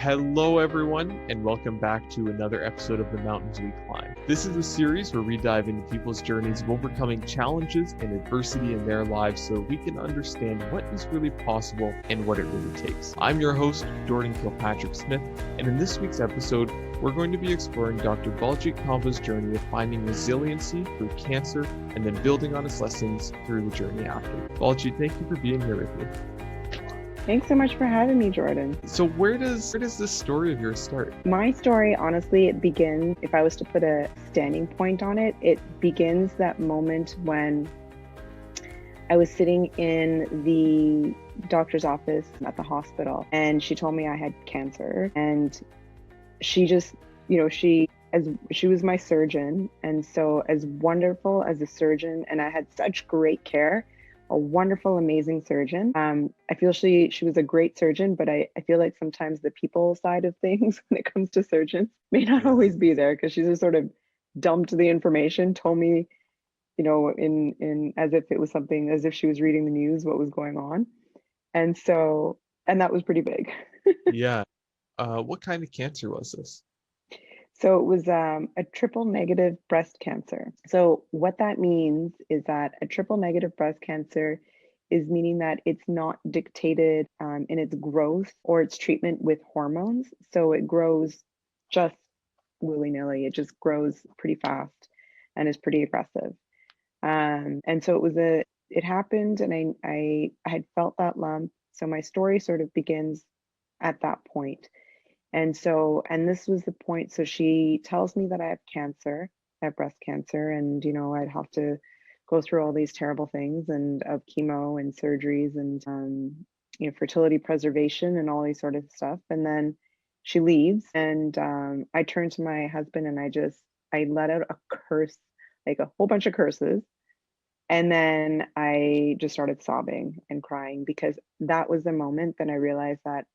Hello, everyone, and welcome back to another episode of The Mountains We Climb. This is a series where we dive into people's journeys of overcoming challenges and adversity in their lives so we can understand what is really possible and what it really takes. I'm your host, Jordan Kilpatrick Smith, and in this week's episode, we're going to be exploring Dr. Baljit Khamba's journey of finding resiliency through cancer and then building on his lessons through the journey after. Baljit, thank you for being here with me. Thanks so much for having me, Jordan. So where does this story of yours start? My story, honestly, it begins, if I was to put a standing point on it, it begins that moment when I was sitting in the doctor's office at the hospital and she told me I had cancer, and she just, she was my surgeon. And so as wonderful as a surgeon, and I had such great care, a wonderful, amazing surgeon. I feel she was a great surgeon, but I feel like sometimes the people side of things when it comes to surgeons may not always be there, because she just sort of dumped the information, told me, in as if it was something, as if she was reading the news, what was going on. And that was pretty big. Yeah. What kind of cancer was this? So it was a triple negative breast cancer. So what that means is that a triple negative breast cancer is meaning that it's not dictated in its growth or its treatment with hormones. So it grows just willy-nilly. It just grows pretty fast and is pretty aggressive. And so it happened, and I had felt that lump. So my story sort of begins at that point. And this was the point. So she tells me that I have cancer, I have breast cancer, and, I'd have to go through all these terrible things and of chemo and surgeries and, fertility preservation and all these sort of stuff. And then she leaves, and I turn to my husband and I let out a curse, like a whole bunch of curses. And then I just started sobbing and crying, because that was the moment that I realized that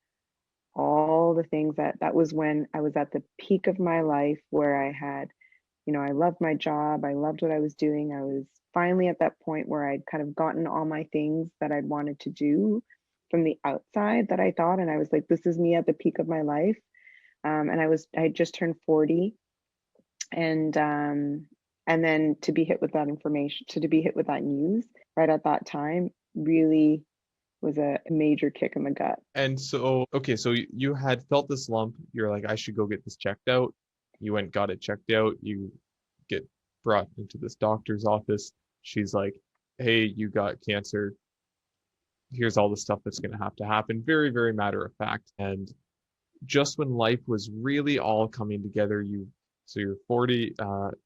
all the things that was when I was at the peak of my life, where I had, I loved my job, I loved what I was doing. I was finally at that point where I'd kind of gotten all my things that I'd wanted to do from the outside, that I thought, and I was like, this is me at the peak of my life. And I had just turned 40, and then to be hit with that information, to be hit with that news right at that time, really was a major kick in the gut. And so, okay, so you had felt this lump. You're like, I should go get this checked out. You went, got it checked out. You get brought into this doctor's office. She's like, hey, you got cancer. Here's all the stuff that's going to have to happen. Very, very matter of fact. And just when life was really all coming together, so you're 40,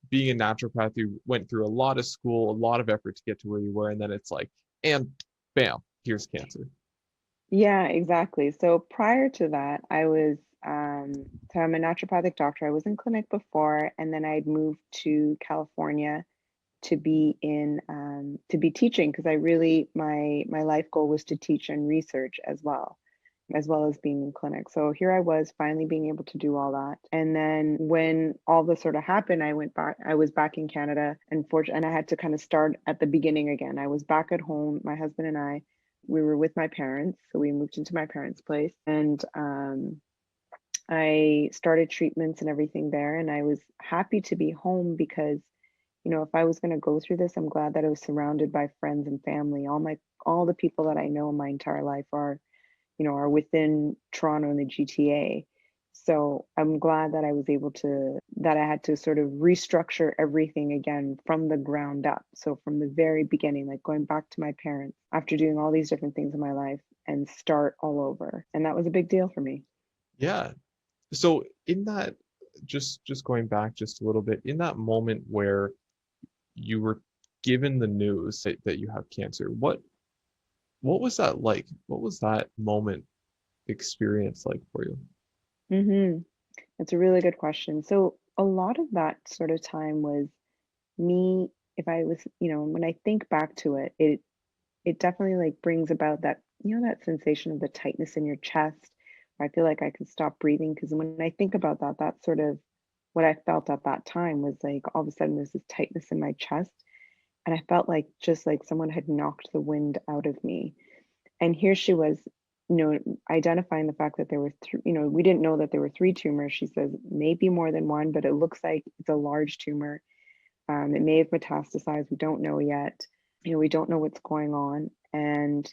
being a naturopath, you went through a lot of school, a lot of effort to get to where you were. And then it's like, and bam, here's cancer. Yeah, exactly. So prior to that, so I'm a naturopathic doctor. I was in clinic before, and then I'd moved to California to be teaching, because my life goal was to teach and research as well as being in clinic. So here I was, finally being able to do all that. And then when all this sort of happened, I was back in Canada, and I had to kind of start at the beginning again. I was back at home, my husband and we were with my parents. So we moved into my parents' place, and I started treatments and everything there. And I was happy to be home, because, if I was going to go through this, I'm glad that I was surrounded by friends and family. All the people that I know in my entire life are within Toronto and the GTA. So I'm glad that I had to sort of restructure everything again from the ground up. So from the very beginning, like going back to my parents after doing all these different things in my life, and start all over. And that was a big deal for me. Yeah. So in that, just going back just a little bit, in that moment where you were given the news that you have cancer, what was that like? What was that moment experience like for you? Mm-hmm. That's a really good question. So a lot of that sort of time was me, if I was, when I think back to it, it definitely like brings about that, that sensation of the tightness in your chest. I feel like I can stop breathing, because when I think about that, that's sort of what I felt at that time, was like all of a sudden there's this tightness in my chest, and I felt like just like someone had knocked the wind out of me. And here she was, identifying the fact that there were we didn't know that there were three tumors. She says maybe more than one, but it looks like it's a large tumor. It may have metastasized. We don't know yet. We don't know what's going on. And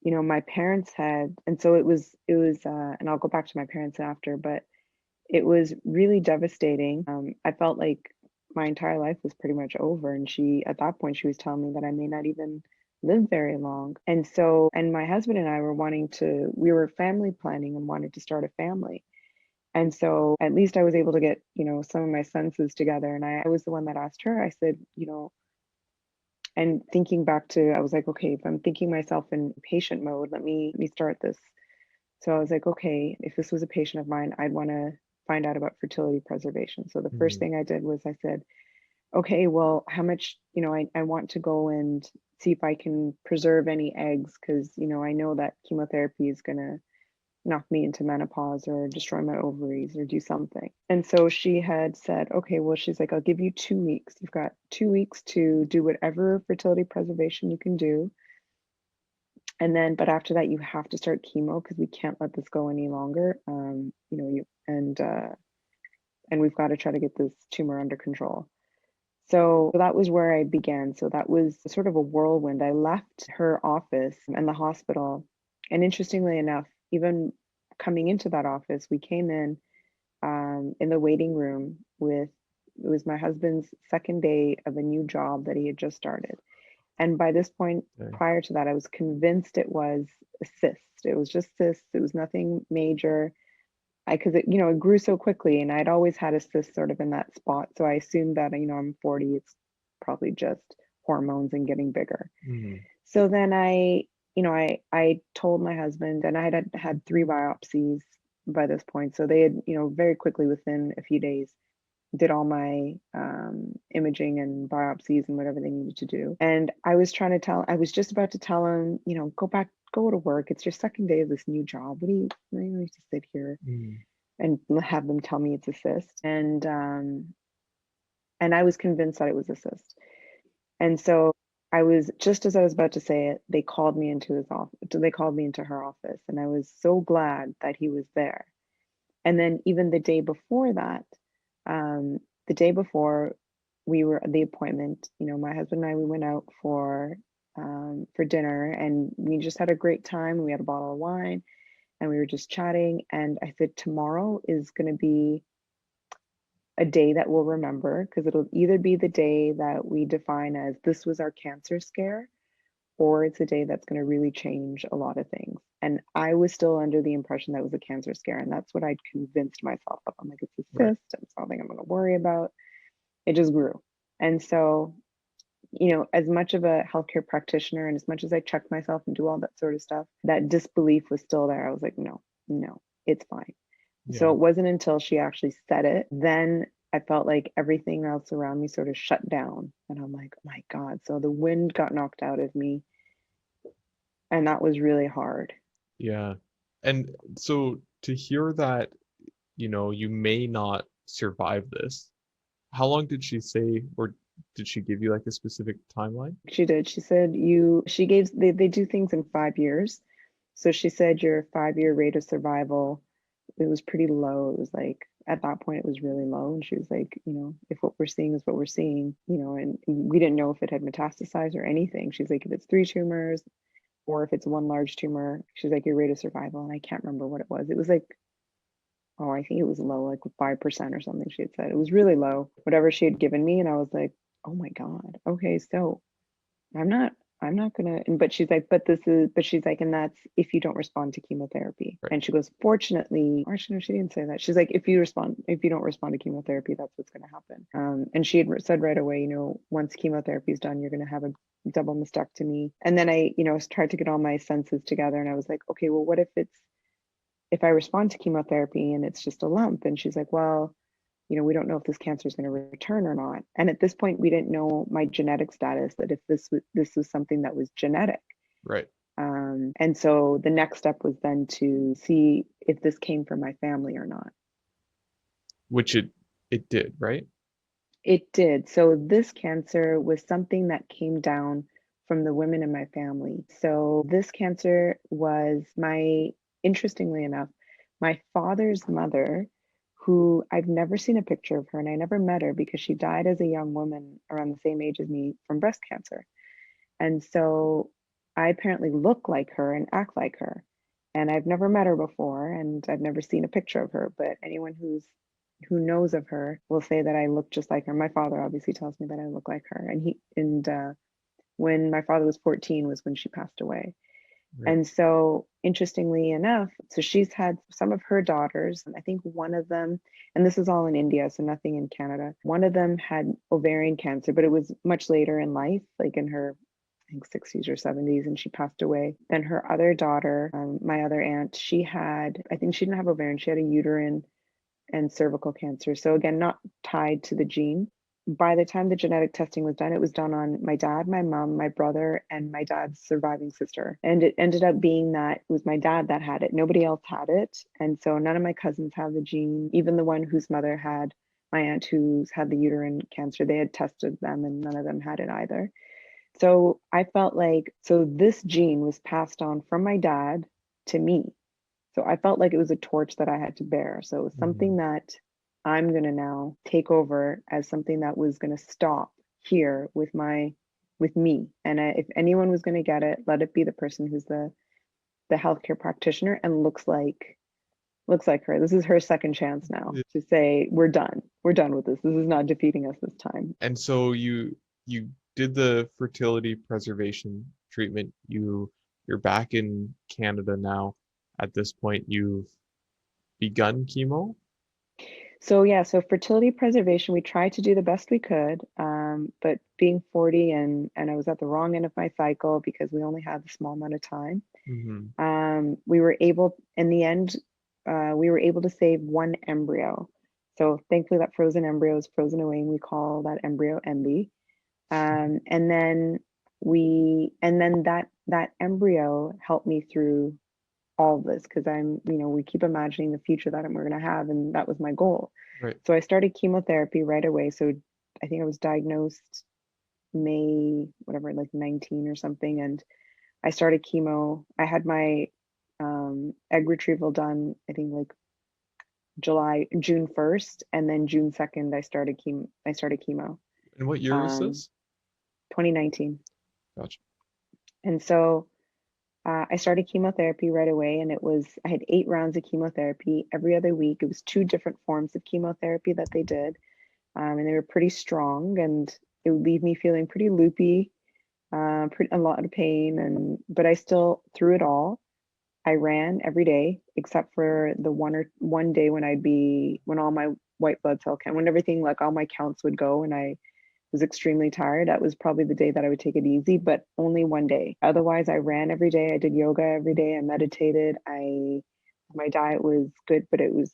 my parents had, and so it was, and I'll go back to my parents after, but it was really devastating. I felt like my entire life was pretty much over. And at that point, she was telling me that I may not even live very long. And so, and my husband and I we were family planning and wanted to start a family. And so at least I was able to get, some of my senses together. And I was the one that asked her, I said, and thinking back to, I was like, okay, if I'm thinking myself in patient mode, let me start this. So I was like, okay, if this was a patient of mine, I'd want to find out about fertility preservation. So the first thing I did was I said, okay, well, how much, I want to go and see if I can preserve any eggs, because, I know that chemotherapy is going to knock me into menopause or destroy my ovaries or do something. And so she had said, okay, well, she's like, I'll give you 2 weeks. You've got 2 weeks to do whatever fertility preservation you can do. And then, but after that, you have to start chemo because we can't let this go any longer. And we've got to try to get this tumor under control. So that was where I began. So that was sort of a whirlwind. I left her office and the hospital. And interestingly enough, even coming into that office, we came in the waiting room it was my husband's second day of a new job that he had just started. And by this point, prior to that, I was convinced it was a cyst. It was just cyst. It was nothing major. Because it grew so quickly, and I'd always had a cyst sort of in that spot. So I assumed that, I'm 40, it's probably just hormones and getting bigger. So then I told my husband, and I had 3 biopsies by this point. So they had, very quickly within a few days, did all my imaging and biopsies and whatever they needed to do. And I was just about to tell him, go to work. It's your second day of this new job. What do you need to sit here and have them tell me it's a cyst? And I was convinced that it was a cyst. And so just as I was about to say it, they called me into his office. They called me into her office, and I was so glad that he was there. And then even the day before that, the day before we were at the appointment, my husband and I, we went out for dinner, and we just had a great time. We had a bottle of wine and we were just chatting. And I said, tomorrow is going to be a day that we'll remember, because it'll either be the day that we define as this was our cancer scare, or it's a day that's going to really change a lot of things. And I was still under the impression that it was a cancer scare. And that's what I'd convinced myself of. I'm like, it's a cyst. It's something I'm going to worry about. It just grew. And so, as much of a healthcare practitioner and as much as I checked myself and do all that sort of stuff, that disbelief was still there. I was like, no, it's fine. Yeah. So it wasn't until she actually said it, then I felt like everything else around me sort of shut down. And I'm like, oh my God. So the wind got knocked out of me. And that was really hard. Yeah. And so to hear that, you may not survive this, how long did she say, or did she give you like a specific timeline? She did. She said they do things in 5 years. So she said your 5-year rate of survival, it was pretty low. It was like, at that point, it was really low. And she was like, if what we're seeing is what we're seeing, and we didn't know if it had metastasized or anything. She's like, if it's 3 tumors or if it's 1 large tumor, she's like, your rate of survival. And I can't remember what it was. It was like, I think it was low, like 5% or something she had said. It was really low, whatever she had given me. And I was like, oh my God. Okay, so I'm not gonna, but she's like, but she's like, and that's if you don't respond to chemotherapy. Right. And she goes, fortunately, or actually, no, she didn't say that. She's like, if you don't respond to chemotherapy, that's what's gonna happen. And she had said right away, once chemotherapy is done, you're gonna have a double mastectomy. And then I, tried to get all my senses together, and I was like, okay, well, what if I respond to chemotherapy and it's just a lump? And she's like, well, we don't know if this cancer is going to return or not. And at this point, we didn't know my genetic status, that if this was something that was genetic. Right. And so the next step was then to see if this came from my family or not. Which it did, right? It did. So this cancer was something that came down from the women in my family. So this cancer was interestingly enough, my father's mother, who I've never seen a picture of her, and I never met her because she died as a young woman around the same age as me from breast cancer. And so I apparently look like her and act like her. And I've never met her before, and I've never seen a picture of her, but anyone who knows of her will say that I look just like her. My father obviously tells me that I look like her. And when my father was 14 was when she passed away. Right. And so interestingly enough, so she's had some of her daughters, and I think one of them, and this is all in India, so nothing in Canada. One of them had ovarian cancer, but it was much later in life, like in her, I think 60s or 70s, and she passed away. Then her other daughter, my other aunt, I think she didn't have ovarian, she had a uterine and cervical cancer. So again, not tied to the gene. By the time the genetic testing was done, it was done on my dad, my mom, my brother, and my dad's surviving sister. And it ended up being that it was my dad that had it. Nobody else had it. And so none of my cousins have the gene. Even the one whose mother had, my aunt who's had the uterine cancer, they had tested them and none of them had it either. So I felt like, so this gene was passed on from my dad to me. So I felt like it was a torch that I had to bear. So it was something that I'm going to now take over as something that was going to stop here with me. And if anyone was going to get it, let it be the person who's the healthcare practitioner and looks like her. This is her second chance now Yeah. to say, we're done. We're done with this. This is not defeating us this time. And so you did the fertility preservation treatment. You're back in Canada now. At this point, you've begun chemo. So yeah, so fertility preservation, we tried to do the best we could, but being 40 and I was at the wrong end of my cycle because we only had a small amount of time. We were able, in the end, we were able to save one embryo. So thankfully that frozen embryo is frozen away and we call that embryo Emby. And then that embryo helped me through all of this because we keep imagining the future that we're going to have, and that was my goal. Right. So I started chemotherapy right away. So I think I was diagnosed May, whatever, like 19 or something, and I started chemo. I had my egg retrieval done, I think like June 1st, and then June 2nd I started chemo. And what year was this? 2019. Gotcha. And so I started chemotherapy right away, and I had 8 rounds of chemotherapy every other week. It was 2 different forms of chemotherapy that they did, and they were pretty strong, and it would leave me feeling pretty loopy, a lot of pain, but I still, through it all, I ran every day except for the one day when all my white blood cell count, when everything, like all my counts would go, and I was extremely tired. That was probably the day that I would take it easy, but only one day. Otherwise, I ran every day. I did yoga every day. I meditated. My diet was good, but it was,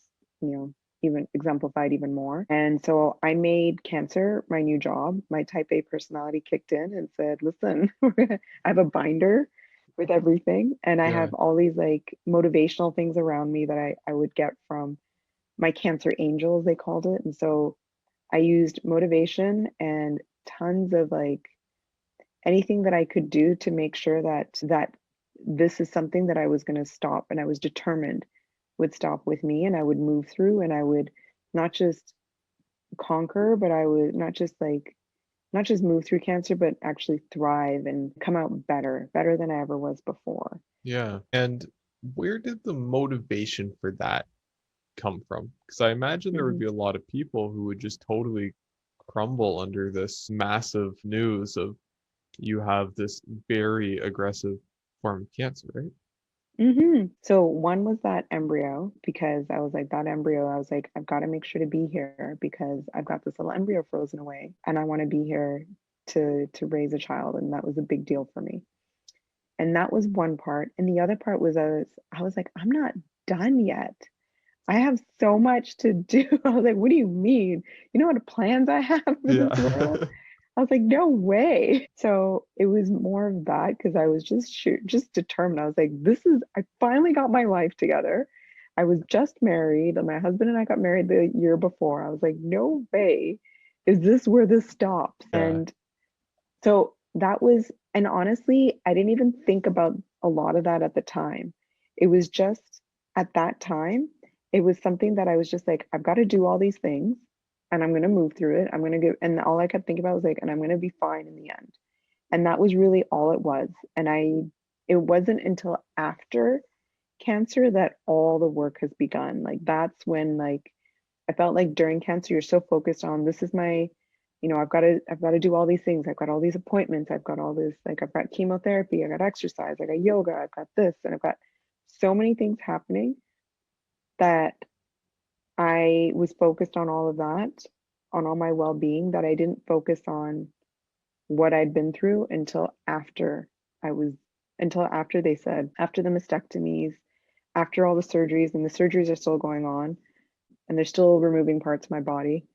even exemplified even more. And so I made cancer my new job. My type A personality kicked in and said, listen, I have a binder with everything. And I have all these like motivational things around me that I would get from my cancer angels, they called it. And so I used motivation and tons of like anything that I could do to make sure that this is something that I was going to stop, and I was determined would stop with me, and I would move through, and I would not just conquer, but I would not just move through cancer, but actually thrive and come out better than I ever was before. Yeah. And where did the motivation for that come from? Because I imagine there would be a lot of people who would just totally crumble under this massive news of you have this very aggressive form of cancer, right? So one was that embryo, because I was like, I've got to make sure to be here because I've got this little embryo frozen away and I want to be here to raise a child. And that was a big deal for me. And that was one part. And the other part was I was like, I'm not done yet. I have so much to do. I was like, what do you mean? You know what plans I have for this world? I was like, no way. So it was more of that because I was just determined. I was like, I finally got my life together. I was just married. My husband and I got married the year before. I was like, no way is this where this stops. Yeah. And so that was And honestly, I didn't even think about a lot of that at the time. It was just at that time, it was something that I was just like, I've got to do all these things and I'm going to move through it. I'm going to go. And all I kept thinking about was like, and I'm going to be fine in the end. And that was really all it was. And it wasn't until after cancer that all the work has begun. Like that's when like I felt like during cancer, you're so focused on this is my, I've got to do all these things. I've got all these appointments. I've got all this, like I've got chemotherapy, I got exercise, I got yoga, I've got this, and I've got so many things happening that I was focused on all of that, on all my well-being, that I didn't focus on what I'd been through I was, until after they said, after the mastectomies, after all the surgeries, and the surgeries are still going on, and they're still removing parts of my body,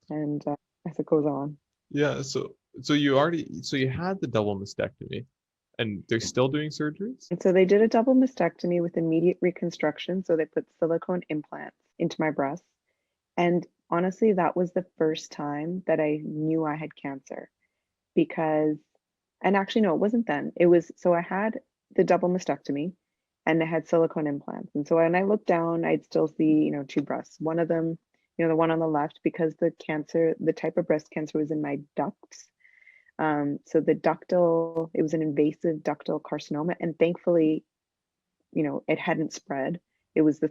and as it goes on. Yeah, so you had the double mastectomy and they're still doing surgeries? And so they did a double mastectomy with immediate reconstruction. So they put silicone implants into my breasts. And honestly, that was the first time that I knew I had cancer because, and actually, no, it wasn't then. It was, so I had the double mastectomy and I had silicone implants. And so when I looked down, I'd still see, two breasts. One of them, the one on the left, because the cancer, the type of breast cancer was in my ducts. So it was an invasive ductal carcinoma. And thankfully, it hadn't spread. It was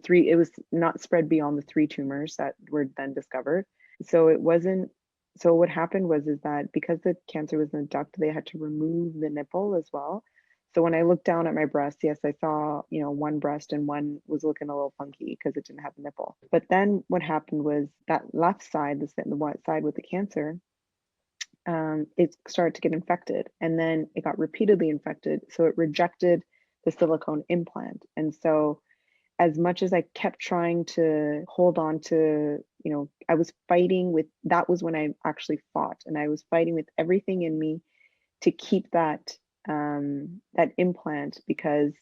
not spread beyond the three tumors that were then discovered. So it wasn't, so what happened is that because the cancer was in the duct, they had to remove the nipple as well. So when I looked down at my breast, yes, I saw, one breast and one was looking a little funky because it didn't have a nipple. But then what happened was that left side, the white side with the cancer, it started to get infected and then it got repeatedly infected. So it rejected the silicone implant. And so as much as I kept trying to hold on to, I was fighting with, that was when I actually fought, and I was fighting with everything in me to keep that implant because,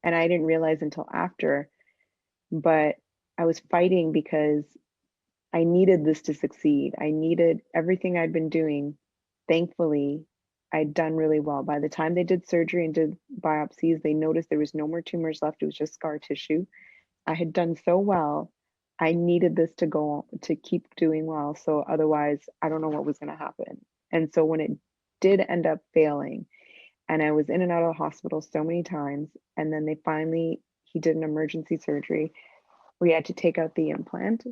and I didn't realize until after, but I was fighting because I needed this to succeed. I needed everything I'd been doing. Thankfully, I'd done really well. By the time they did surgery and did biopsies, they noticed there was no more tumors left. It was just scar tissue. I had done so well. I needed this to keep doing well. So otherwise, I don't know what was going to happen. And so when it did end up failing, and I was in and out of the hospital so many times, and then he did an emergency surgery. We had to take out the implant,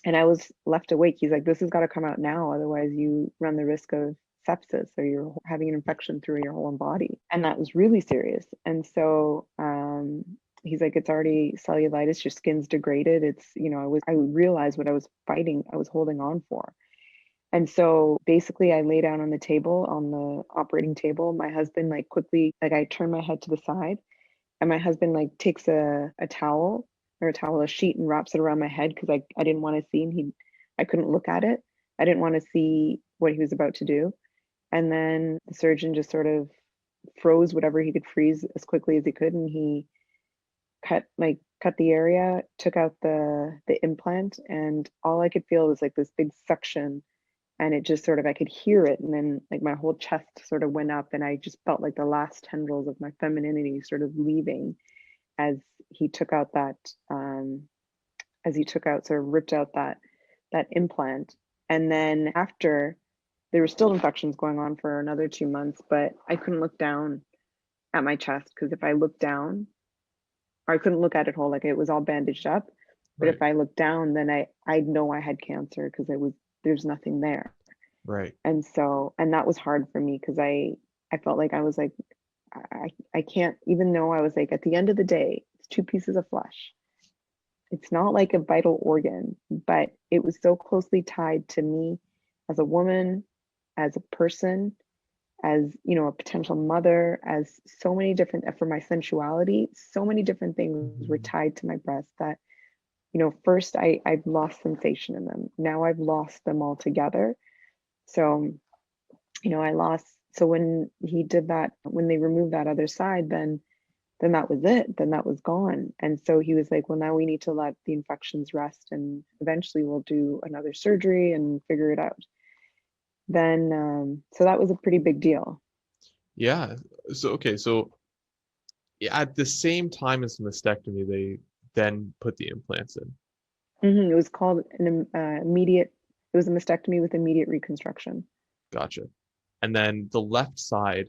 and I was left awake. He's like, this has got to come out now. Otherwise, you run the risk of sepsis or you're having an infection through your whole body. And that was really serious. And so he's like, it's already cellulitis, your skin's degraded. It's, I realized what I was fighting, I was holding on for. And so basically I lay down on the table, on the operating table. My husband quickly, I turn my head to the side, and my husband takes a towel or a sheet and wraps it around my head because I didn't want to see, and I couldn't look at it. I didn't want to see what he was about to do. And then the surgeon just sort of froze whatever he could freeze as quickly as he could, and he cut the area, took out the implant, and all I could feel was this big suction, and it just sort of, I could hear it, and then my whole chest sort of went up, and I just felt like the last tendrils of my femininity sort of leaving as he took out sort of ripped out that implant. And then after, there were still infections going on for another 2 months, but I couldn't look down at my chest because if I looked down, or I couldn't look at it whole, it was all bandaged up. But Right. if I looked down, then I'd know I had cancer because there's nothing there. Right. And so, and that was hard for me because I felt like I was I can't, even though I was at the end of the day, it's two pieces of flesh. It's not like a vital organ, but it was so closely tied to me as a woman, as a person, as, a potential mother, as so many different, for my sensuality, so many different things were tied to my breast that, first I've lost sensation in them. Now I've lost them altogether. So, I lost, so when he did that, when they removed that other side, then that was it, then that was gone. And so he was like, well, now we need to let the infections rest and eventually we'll do another surgery and figure it out. Then, so that was a pretty big deal. Yeah. So okay, so at the same time as the mastectomy, they then put the implants in. It was called an immediate. It was a mastectomy with immediate reconstruction. Gotcha. And then the left side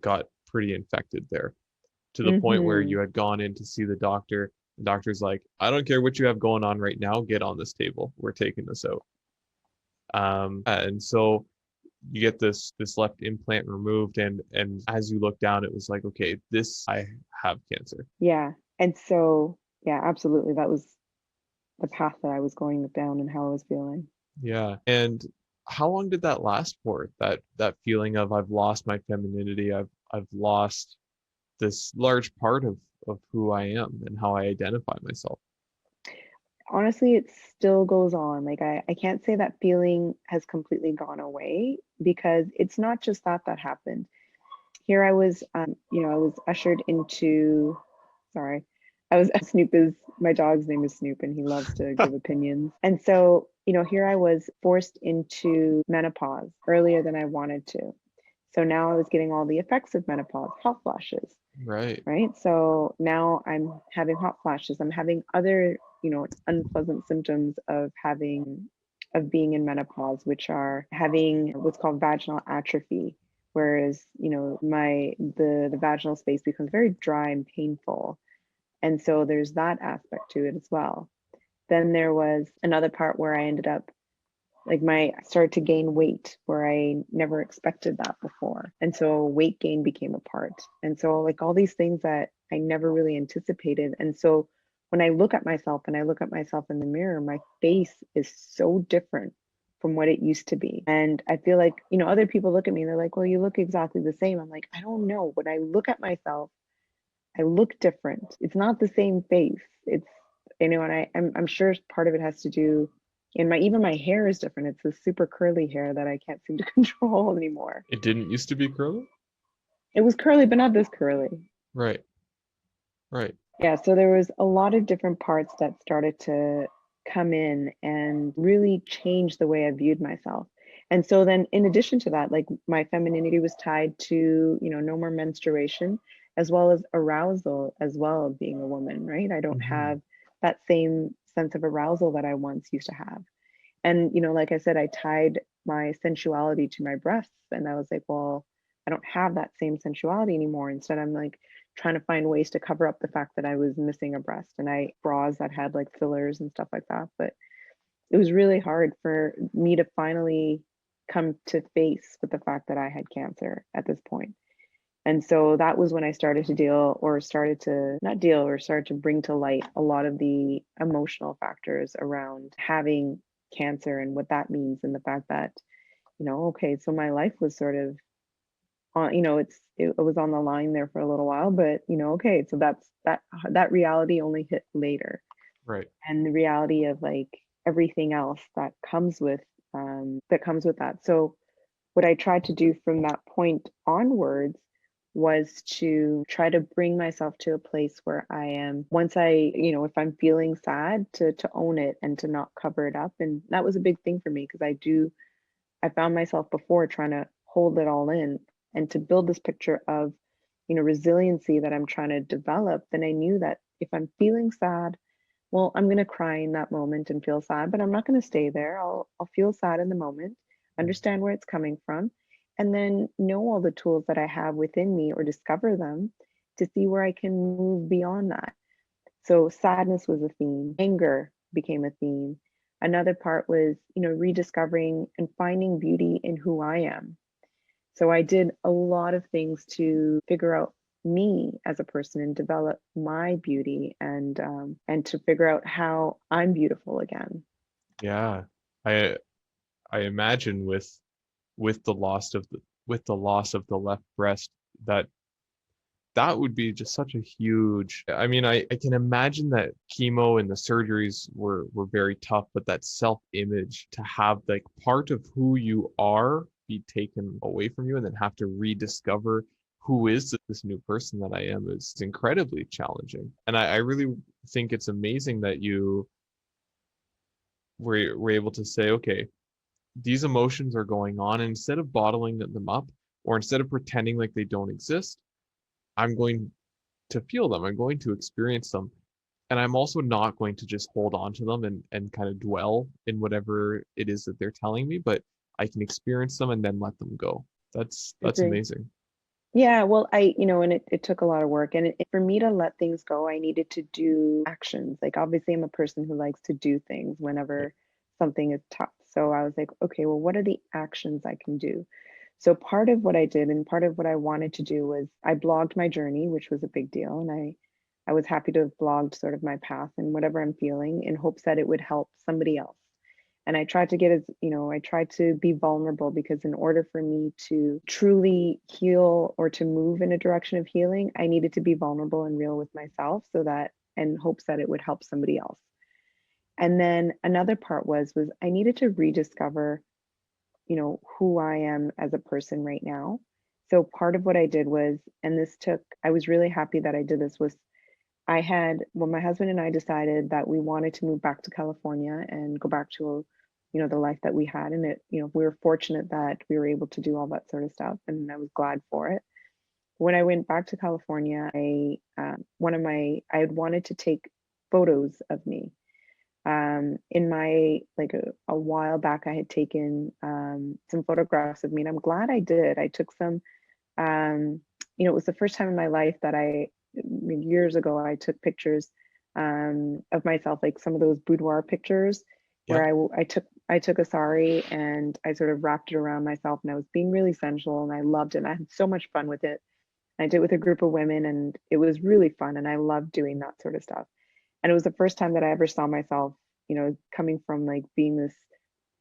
got pretty infected there, to the point where Hmm you had gone in to see the doctor. The doctor's like, I don't care what you have going on right now, get on this table. We're taking this out. And so you get this left implant removed, and as you look down, it was like, okay, this I have cancer. Yeah, and so yeah, absolutely, that was the path that I was going down and how I was feeling. Yeah. And how long did that last for? That feeling of I've lost my femininity, I've lost this large part of who I am and how I identify myself. Honestly, it still goes on. Like I can't say that feeling has completely gone away because it's not just that that happened. Here I was, I was ushered into, sorry, I was, Snoop is, my dog's name is Snoop and he loves to give opinions. And so, here I was forced into menopause earlier than I wanted to. So now I was getting all the effects of menopause, hot flashes, Right. right? So now I'm having hot flashes. I'm having other, unpleasant symptoms of being in menopause, which are having what's called vaginal atrophy, whereas, the vaginal space becomes very dry and painful. And so there's that aspect to it as well. Then there was another part where I ended up like my I started to gain weight where I never expected that before. And so weight gain became a part. And so like all these things that I never really anticipated. And so when I look at myself and I look at myself in the mirror, my face is so different from what it used to be. And I feel like, other people look at me and they're like, well, you look exactly the same. I'm like, I don't know. When I look at myself, I look different. It's not the same face. It's, and I'm sure part of it has to do, and even my hair is different. It's this super curly hair that I can't seem to control anymore. It didn't used to be curly? It was curly, but not this curly. Right. Right. Yeah, so there was a lot of different parts that started to come in and really change the way I viewed myself. And so then in addition to that, like my femininity was tied to, no more menstruation, as well as arousal as well, being a woman, right? I don't Hmm. have that same sense of arousal that I once used to have. And, like I said, I tied my sensuality to my breasts and I was like, well, I don't have that same sensuality anymore. Instead, I'm like trying to find ways to cover up the fact that I was missing a breast and I bras that had like fillers and stuff like that. But it was really hard for me to finally come to face with the fact that I had cancer at this point. And so that was when I started to deal or started to not deal or started to bring to light a lot of the emotional factors around having cancer and what that means and the fact that, okay, so my life was sort of on, it was on the line there for a little while, but okay, so that reality only hit later. Right. And the reality of like everything else that comes with that. So what I tried to do from that point onwards was to try to bring myself to a place where I am once if I'm feeling sad to own it and to not cover it up. And that was a big thing for me because I found myself before trying to hold it all in and to build this picture of, resiliency that I'm trying to develop. Then I knew that if I'm feeling sad, well, I'm going to cry in that moment and feel sad, but I'm not going to stay there. I'll feel sad in the moment, understand where it's coming from, and then know all the tools that I have within me or discover them to see where I can move beyond that. So sadness was a theme, anger became a theme. Another part was, rediscovering and finding beauty in who I am. So I did a lot of things to figure out me as a person and develop my beauty and to figure out how I'm beautiful again. Yeah. I I imagine with the loss of the left breast, that that would be just such a huge, I mean, I can imagine that chemo and the surgeries were very tough, but that self-image, to have like part of who you are be taken away from you and then have to rediscover who is this new person that I am is incredibly challenging. And I really think it's amazing that you were able to say, okay, these emotions are going on, and instead of bottling them up, Or instead of pretending like they don't exist, I'm going to feel them. I'm going to experience them. And I'm also not going to just hold on to them and kind of dwell in whatever it is that they're telling me, but I can experience them and then let them go. That's Agree. amazing. Yeah, well, and it took a lot of work. And for me to let things go, I needed to do actions. Like, obviously, I'm a person who likes to do things Yeah. whenever something is tough. So I was like, okay, well, what are the actions I can do? So part of what I did and part of what I wanted to do was I blogged my journey, which was a big deal. And I was happy to have blogged sort of my path and whatever I'm feeling in hopes that it would help somebody else. And I tried to get as, I tried to be vulnerable because in order for me to truly heal or to move in a direction of healing, I needed to be vulnerable and real with myself so that in hopes that it would help somebody else. And then another part was I needed to rediscover, who I am as a person right now. So part of what I did was, and I was really happy that I did this, was when my husband and I decided that we wanted to move back to California and go back to, the life that we had. And we were fortunate that we were able to do all that sort of stuff. And I was glad for it. When I went back to California, I had wanted to take photos of me. In my, like a while back, I had taken some photographs of me, and I'm glad I did. I took some, it was the first time in my life that years ago, I took pictures of myself, like some of those boudoir pictures where Yep. I took a sari and I sort of wrapped it around myself, and I was being really sensual, and I loved it. And I had so much fun with it. I did it with a group of women, and it was really fun, and I loved doing that sort of stuff. And it was the first time that I ever saw myself, coming from like being this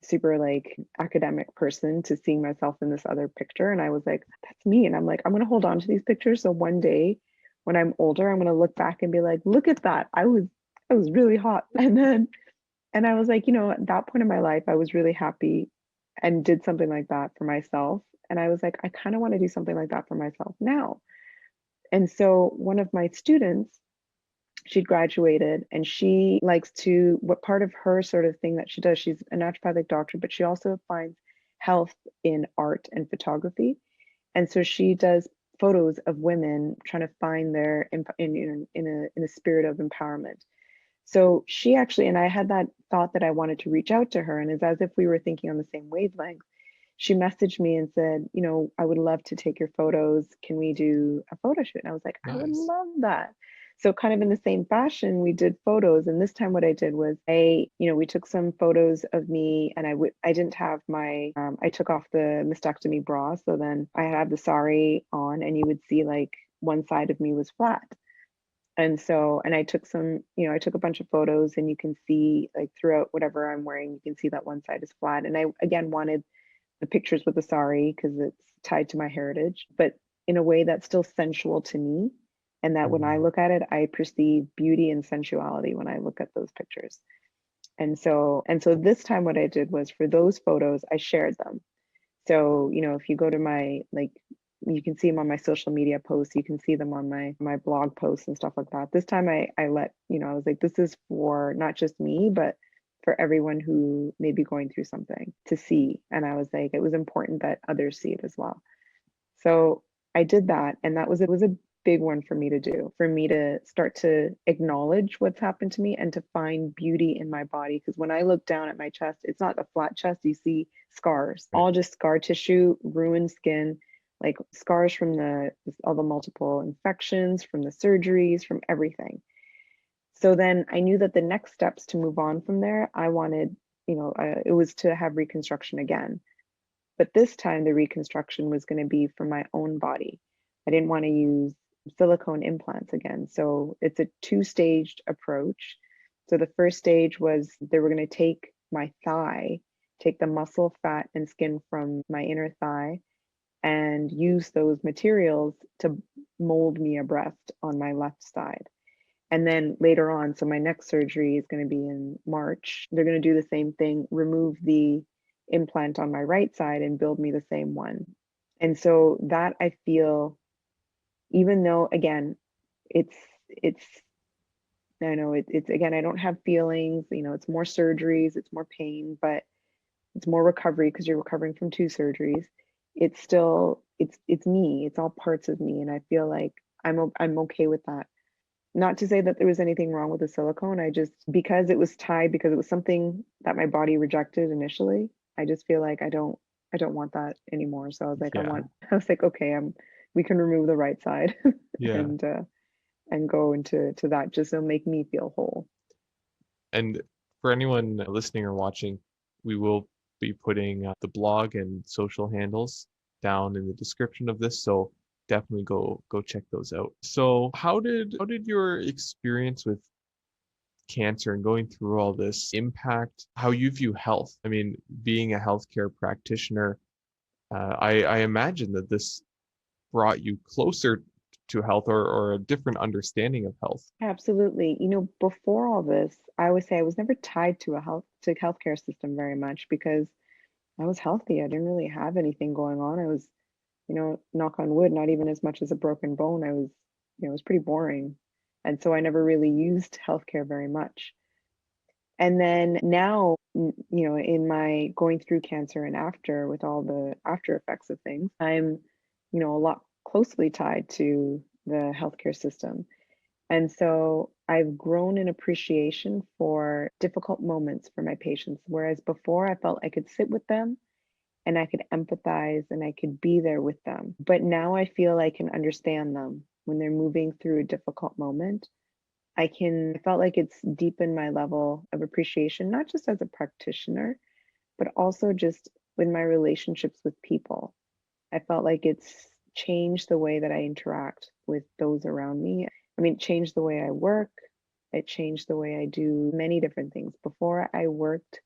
super like academic person to seeing myself in this other picture. And I was like, that's me. And I'm like, I'm going to hold on to these pictures. So one day when I'm older, I'm going to look back and be like, look at that. I was really hot. And I was like, at that point in my life, I was really happy and did something like that for myself. And I was like, I kind of want to do something like that for myself now. And so one of my students, she'd graduated, and she likes to, what part of her sort of thing that she does, she's a naturopathic doctor, but she also finds health in art and photography. And so she does photos of women trying to find their in a spirit of empowerment. So she actually, and I had that thought that I wanted to reach out to her, and it's as if we were thinking on the same wavelength. She messaged me and said, I would love to take your photos. Can we do a photo shoot? And I was like, I would Nice. love that. So kind of in the same fashion, we did photos. And this time what I did was we took some photos of me, and I didn't have I took off the mastectomy bra. So then I had the sari on, and you would see like one side of me was flat. And so, and I took I took a bunch of photos, and you can see like throughout whatever I'm wearing, you can see that one side is flat. And I, again, wanted the pictures with the sari because it's tied to my heritage, but in a way that's still sensual to me. And that when I Mm. look at it, I perceive beauty and sensuality when I look at those pictures. And so this time what I did was, for those photos, I shared them. So, if you go to my, like, you can see them on my social media posts, you can see them on my blog posts and stuff like that. This time I let, I was like, this is for not just me, but for everyone who may be going through something to see. And I was like, it was important that others see it as well. So I did that, and it was a big one for me to do, for me to start to acknowledge what's happened to me and to find beauty in my body. Because when I look down at my chest, it's not a flat chest. You see scars, Right. all just scar tissue, ruined skin, like scars from all the multiple infections, from the surgeries, from everything. So then I knew that the next steps to move on from there, I wanted, it was to have reconstruction again. But this time, the reconstruction was going to be for my own body. I didn't want to use silicone implants again. So it's a two-staged approach. So the first stage was they were going to take my thigh, take the muscle, fat, and skin from my inner thigh, and use those materials to mold me a breast on my left side. And then later on, so my next surgery is going to be in March. They're going to do the same thing, remove the implant on my right side and build me the same one. And so that, I feel, even though again, it's I know it's again, I don't have feelings, it's more surgeries, it's more pain, but it's more recovery because you're recovering from two surgeries. It's still, it's me, it's all parts of me, and I feel like I'm okay with that. Not to say that there was anything wrong with the silicone. I just, because it was tied, because it was something that my body rejected initially, I just feel like I don't want that anymore. So I was like, Yeah. I was like, okay, we can remove the right side Yeah. and go into that, just to make me feel whole. And for anyone listening or watching, we will be putting the blog and social handles down in the description of this. So definitely go check those out. So how did your experience with cancer and going through all this impact how you view health? I mean, being a healthcare practitioner, I imagine that this brought you closer to health or a different understanding of health. Absolutely. You know, before all this, I would say I was never tied to healthcare system very much, because I was healthy. I didn't really have anything going on. I was, knock on wood, not even as much as a broken bone. I was, it was pretty boring. And so I never really used healthcare very much. And then now, in my going through cancer and after, with all the after effects of things, I'm, a lot closely tied to the healthcare system. And so I've grown in appreciation for difficult moments for my patients. Whereas before I felt I could sit with them and I could empathize and I could be there with them. But now I feel I can understand them when they're moving through a difficult moment. I felt like it's deepened my level of appreciation, not just as a practitioner, but also just with my relationships with people. I felt like it's changed the way that I interact with those around me. I mean, it changed the way I work. It changed the way I do many different things. Before I worked,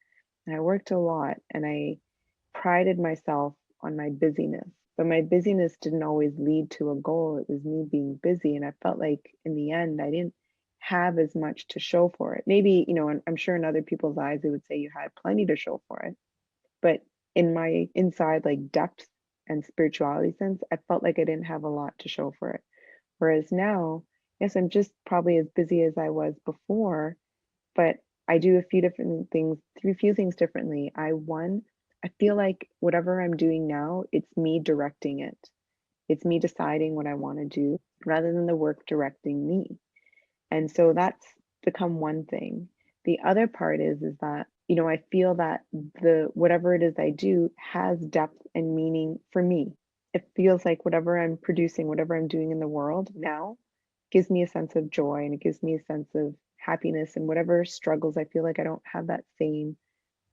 and I worked a lot, and I prided myself on my busyness. But my busyness didn't always lead to a goal. It was me being busy. And I felt like in the end, I didn't have as much to show for it. Maybe, and I'm sure in other people's eyes, they would say you had plenty to show for it. But in my inside, like depth and spirituality sense, I felt like I didn't have a lot to show for it. Whereas now, yes, I'm just probably as busy as I was before, but I do a few things differently. I feel like whatever I'm doing now, it's me directing it. It's me deciding what I want to do rather than the work directing me. And so that's become one thing. The other part is that, I feel that the whatever it is I do has depth and meaning for me. It feels like whatever I'm producing, whatever I'm doing in the world now gives me a sense of joy, and it gives me a sense of happiness, and whatever struggles I feel like I don't have that same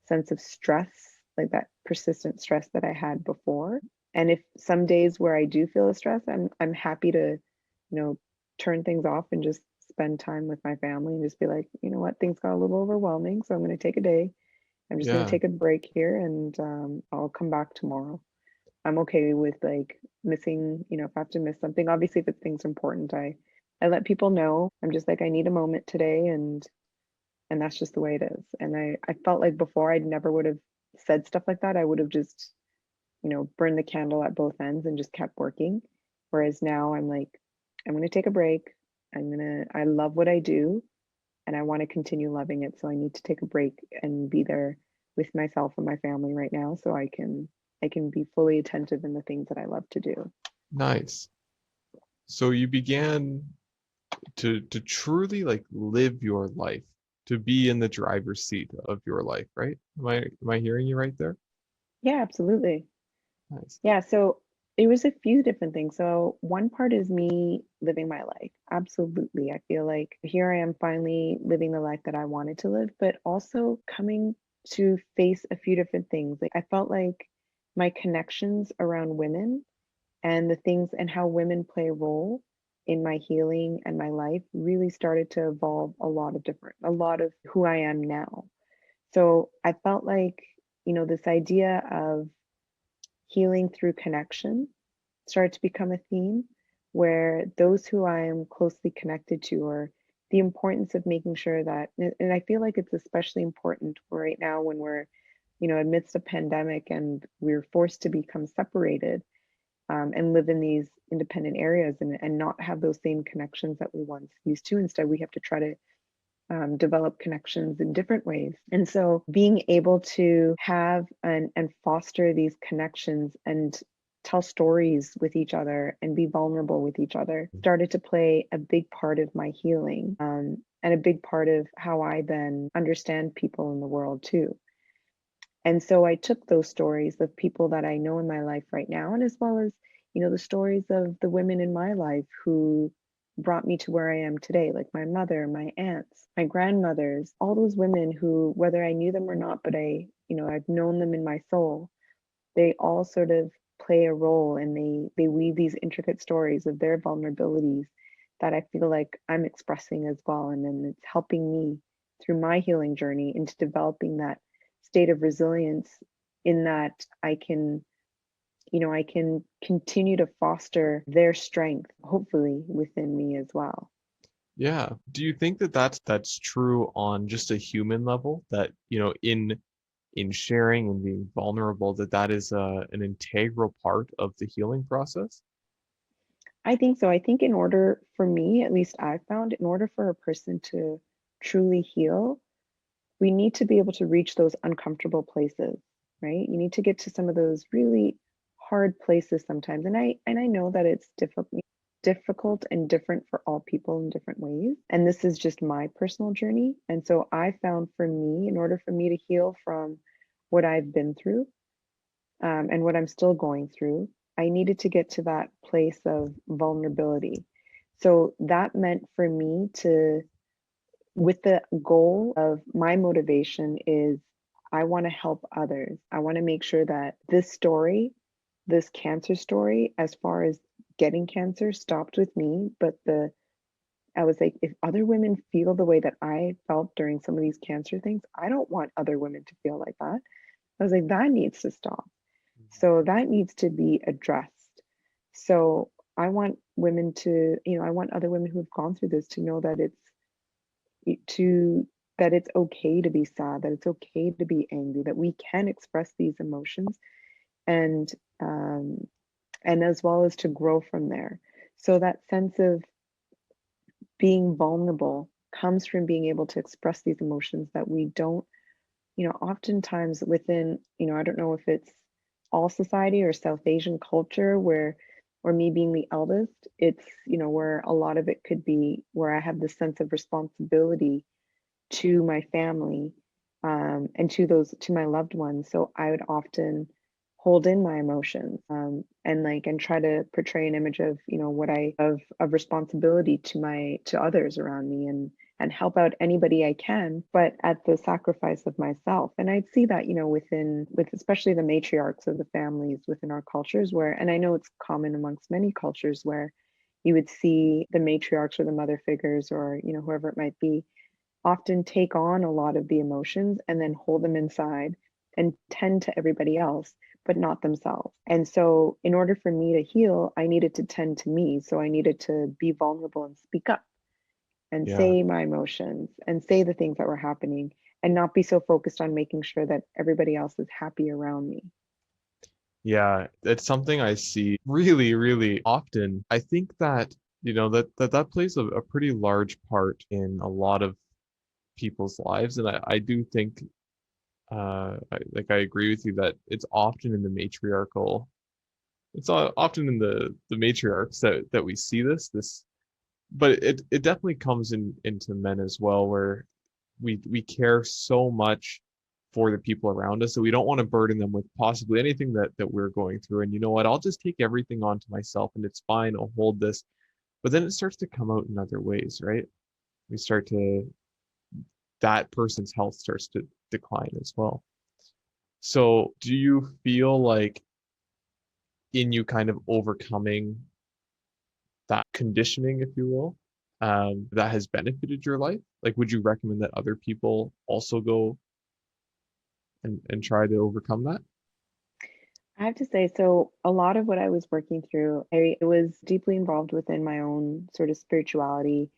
sense of stress, like that persistent stress that I had before. And if some days where I do feel the stress, I'm happy to, turn things off and just spend time with my family and just be like, you know what, things got a little overwhelming, so I'm going to take a day. I'm just going to Yeah. take a break here, and I'll come back tomorrow. I'm okay with like missing, if I have to miss something. Obviously, if it's things important, I let people know. I'm just like, I need a moment today, and that's just the way it is. And I felt like before I never would have said stuff like that. I would have just, burned the candle at both ends and just kept working. Whereas now I'm like, I'm going to take a break. I love what I do, and I want to continue loving it. So I need to take a break and be there with myself and my family right now, so I can be fully attentive in the things that I love to do. Nice. So you began to truly like live your life, to be in the driver's seat of your life, right? Am I hearing you right there? Yeah, absolutely. Nice. Yeah, so it was a few different things. So one part is me living my life. Absolutely. I feel like here I am finally living the life that I wanted to live, but also coming to face a few different things. Like I felt like my connections around women and the things and how women play a role in my healing and my life really started to evolve a lot of who I am now. So I felt like, this idea of healing through connection started to become a theme, where those who I am closely connected to, or the importance of making sure that, and I feel like it's especially important right now when we're, amidst a pandemic and we're forced to become separated, and live in these independent areas, and not have those same connections that we once used to. Instead, we have to try to develop connections in different ways. And so being able to have and foster these connections and tell stories with each other and be vulnerable with each other started to play a big part of my healing, and a big part of how I then understand people in the world too. And so I took those stories of people that I know in my life right now, and as well as, the stories of the women in my life who brought me to where I am today, like my mother, my aunts, my grandmothers, all those women who, whether I knew them or not, but I've known them in my soul, they all sort of play a role, and they weave these intricate stories of their vulnerabilities that I feel like I'm expressing as well. And then it's helping me through my healing journey into developing that state of resilience, in that I can continue to foster their strength, hopefully within me as well. Yeah. Do you think that that's true on just a human level, that, in sharing and being vulnerable, that is an integral part of the healing process? I think so. I think in order for me, at least I've found, in order for a person to truly heal, we need to be able to reach those uncomfortable places, right? You need to get to some of those really hard places sometimes. And I know that it's difficult and different for all people in different ways. And this is just my personal journey. And so I found, for me, in order for me to heal from what I've been through, and what I'm still going through, I needed to get to that place of vulnerability. So that meant for me to, with the goal of my motivation is, I want to help others. I want to make sure that this story, this cancer story, as far as getting cancer, stopped with me. But I was like, if other women feel the way that I felt during some of these cancer things, I don't want other women to feel like that. I was like, that needs to stop. So that needs to be addressed. So I want women to, I want other women who have gone through this to know that to that it's okay to be sad, that it's okay to be angry, that we can express these emotions, and um, and as well as to grow from there. So that sense of being vulnerable comes from being able to express these emotions that we don't, oftentimes within, I don't know if it's all society or South Asian culture where, or me being the eldest, it's, where a lot of it could be where I have this sense of responsibility to my family, and to my loved ones. So I would often hold in my emotions, and try to portray an image of, what I of responsibility to others around me, and help out anybody I can, but at the sacrifice of myself. And I'd see that, with especially the matriarchs of the families within our cultures, where, and I know it's common amongst many cultures, where you would see the matriarchs or the mother figures, or, whoever it might be, often take on a lot of the emotions and then hold them inside and tend to everybody else, but not themselves. And so, in order for me to heal, I needed to tend to me. So, I needed to be vulnerable and speak up and Yeah. say my emotions and say the things that were happening, and not be so focused on making sure that everybody else is happy around me. Yeah, it's something I see really, really often. I think that, that plays a pretty large part in a lot of people's lives. And I do think, I agree with you that it's often in the matriarchal, often in the matriarchs that we see this, but it definitely comes into men as well, where we care so much for the people around us, so we don't want to burden them with possibly anything that we're going through. And you know what? I'll just take everything onto myself, and it's fine. I'll hold this. But then it starts to come out in other ways, right? We start to That person's health starts to decline as well. So, do you feel like, in you kind of overcoming that conditioning, if you will, that has benefited your life? Like, would you recommend that other people also go and try to overcome that? I have to say, so a lot of what I was working through, I was deeply involved within my own sort of spirituality,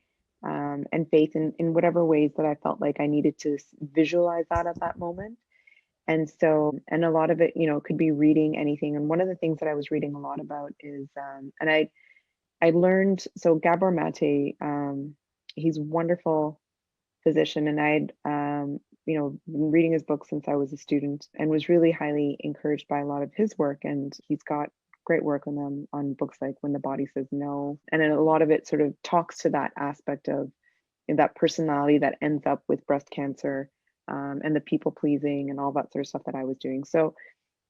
and faith in whatever ways that I felt like I needed to visualize that at that moment. And so, and a lot of it, could be reading anything. And one of the things that I was reading a lot about is, and I learned, so Gabor Mate, he's a wonderful physician, and I'd, been reading his book since I was a student, and was really highly encouraged by a lot of his work. And he's got great work on them on books like When the Body Says No. And then a lot of it sort of talks to that aspect of that personality that ends up with breast cancer, and the people pleasing and all that sort of stuff that I was doing. So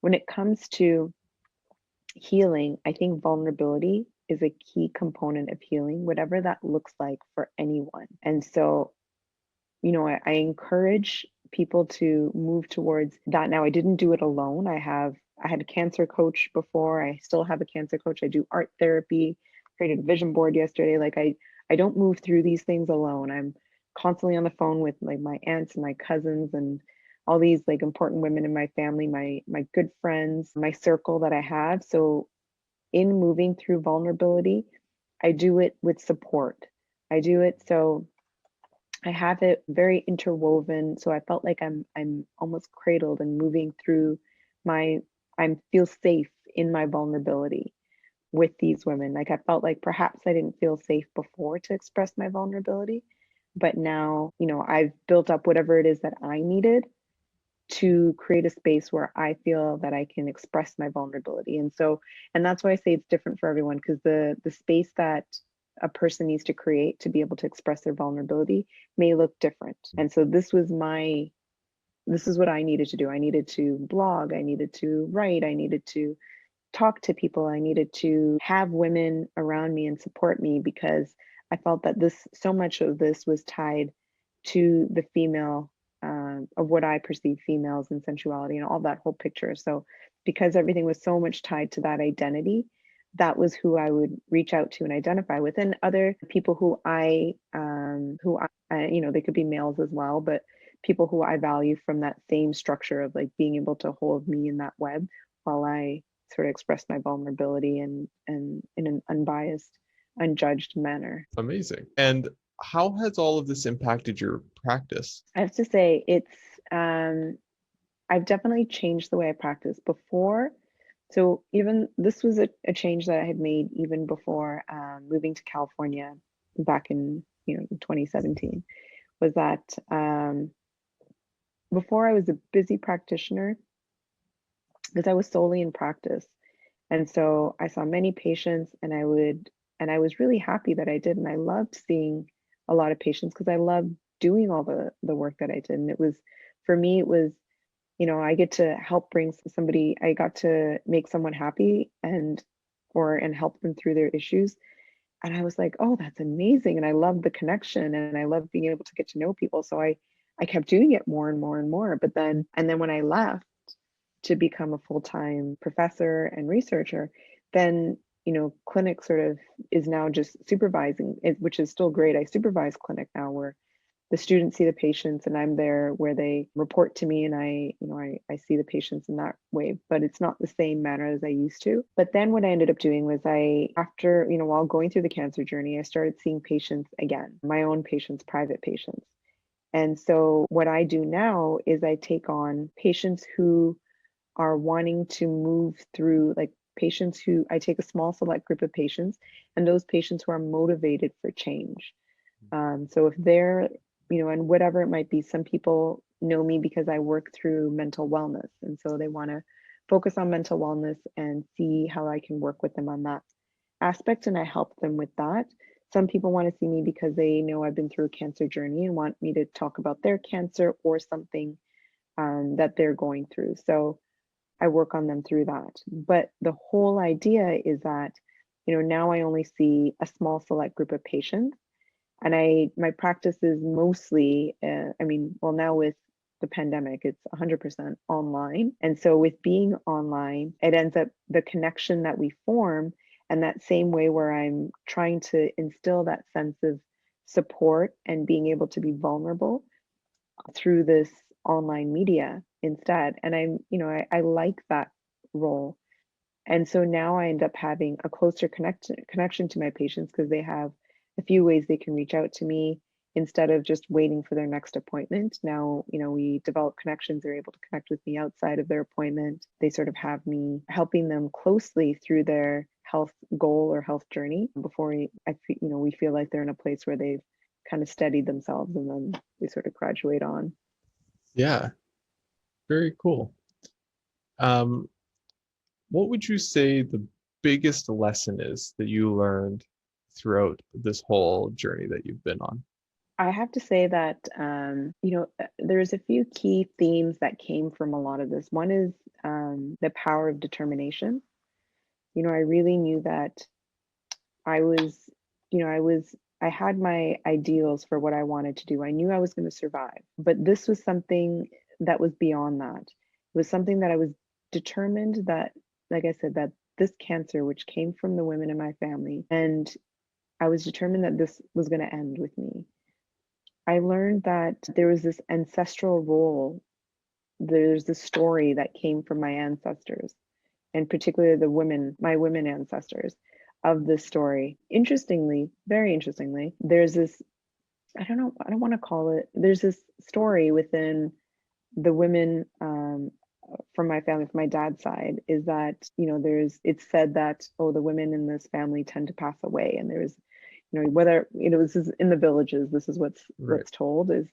when it comes to healing, I think vulnerability is a key component of healing, whatever that looks like for anyone. And so, I encourage people to move towards that. Now, I didn't do it alone. I had a cancer coach before. I still have a cancer coach. I do art therapy, created a vision board yesterday. Like I don't move through these things alone. I'm constantly on the phone with like my aunts and my cousins and all these like important women in my family, my good friends, my circle that I have. So in moving through vulnerability, I do it with support. I do it so I have it very interwoven. So I felt like I'm almost cradled and moving through my I feel safe in my vulnerability with these women. Like I felt like perhaps I didn't feel safe before to express my vulnerability, but now, I've built up whatever it is that I needed to create a space where I feel that I can express my vulnerability. And that's why I say it's different for everyone, because the space that a person needs to create to be able to express their vulnerability may look different. And so this is what I needed to do. I needed to blog, I needed to write, I needed to talk to people, I needed to have women around me and support me, because I felt that so much of this was tied to the female, of what I perceive females and sensuality and all that whole picture. So because everything was so much tied to that identity, that was who I would reach out to and identify with. And other people they could be males as well, but people who I value from that same structure of like being able to hold me in that web while I sort of express my vulnerability and in an unbiased, unjudged manner. Amazing. And how has all of this impacted your practice? I have to say I've definitely changed the way I practice before. So even this was a change that I had made even before moving to California back in 2017, was that before I was a busy practitioner because I was solely in practice. And so I saw many patients, and I was really happy that I did. And I loved seeing a lot of patients because I loved doing all the work that I did. And for me, it was, I get to help I got to make someone happy and help them through their issues. And I was like, oh, that's amazing. And I love the connection, and I love being able to get to know people. So I kept doing it more and more and more. And then when I left to become a full-time professor and researcher, then, clinic sort of is now just supervising it, which is still great. I supervise clinic now, where the students see the patients and I'm there where they report to me, and I see the patients in that way, but it's not the same manner as I used to. But then what I ended up doing was after, while going through the cancer journey, I started seeing patients again, my own patients, private patients. And so what I do now is I take on patients who are wanting to move through, like patients who I take a small select group of patients, and those patients who are motivated for change. So if they're, and whatever it might be, some people know me because I work through mental wellness. And so they want to focus on mental wellness and see how I can work with them on that aspect. And I help them with that. Some people want to see me because they know I've been through a cancer journey and want me to talk about their cancer or something that they're going through. So I work on them through that. But the whole idea is that, now I only see a small select group of patients, and my practice is mostly, now with the pandemic, it's 100% online. And so with being online, it ends up the connection that we form, and that same way where I'm trying to instill that sense of support and being able to be vulnerable through this online media instead. And I like that role. And so now I end up having a closer connection to my patients, because they have a few ways they can reach out to me instead of just waiting for their next appointment. Now, we develop connections. They're able to connect with me outside of their appointment. They sort of have me helping them closely through their health goal or health journey before we feel like they're in a place where they've kind of steadied themselves, and then they sort of graduate on. Yeah, very cool. Um, what would you say the biggest lesson is that you learned throughout this whole journey that you've been on? I have to say that, there's a few key themes that came from a lot of this. One is the power of determination. I really knew that I was, I had my ideals for what I wanted to do. I knew I was going to survive, but this was something that was beyond that. It was something that I was determined that, like I said, that this cancer, which came from the women in my family, and I was determined that this was going to end with me. I learned that there was this ancestral role. There's this story that came from my ancestors, and particularly my women ancestors of this story. Interestingly, very interestingly, there's this, I don't want to call it, there's this story within the women from my family, from my dad's side, is that, it's said that, oh, the women in this family tend to pass away. And there's, whether, this is in the villages, this is what's Right. told is,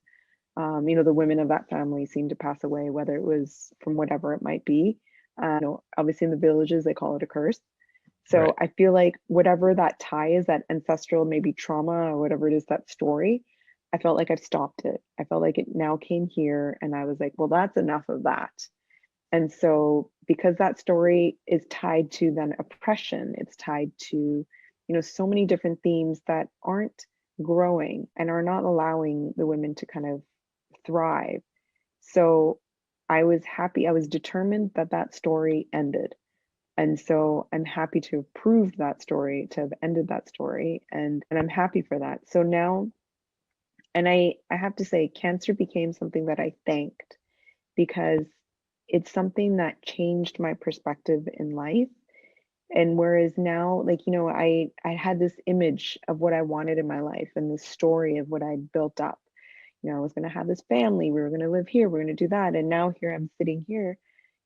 the women of that family seem to pass away, whether it was from whatever it might be. Obviously in the villages, they call it a curse. Right. So I feel like whatever that tie is, that ancestral maybe trauma or whatever it is, that story, I felt like I've stopped it. I felt like it now came here and I was like, well, that's enough of that. And so because that story is tied to then oppression, it's tied to, so many different themes that aren't growing and are not allowing the women to kind of thrive. So I was happy, I was determined that that story ended. And so I'm happy to have proved that story, to have ended that story, and I'm happy for that. So now, and I have to say, cancer became something that I thanked, because it's something that changed my perspective in life. And whereas now, like, I had this image of what I wanted in my life and this story of what I'd built up. I was going to have this family, we were going to live here, we are going to do that. And now here I'm sitting here,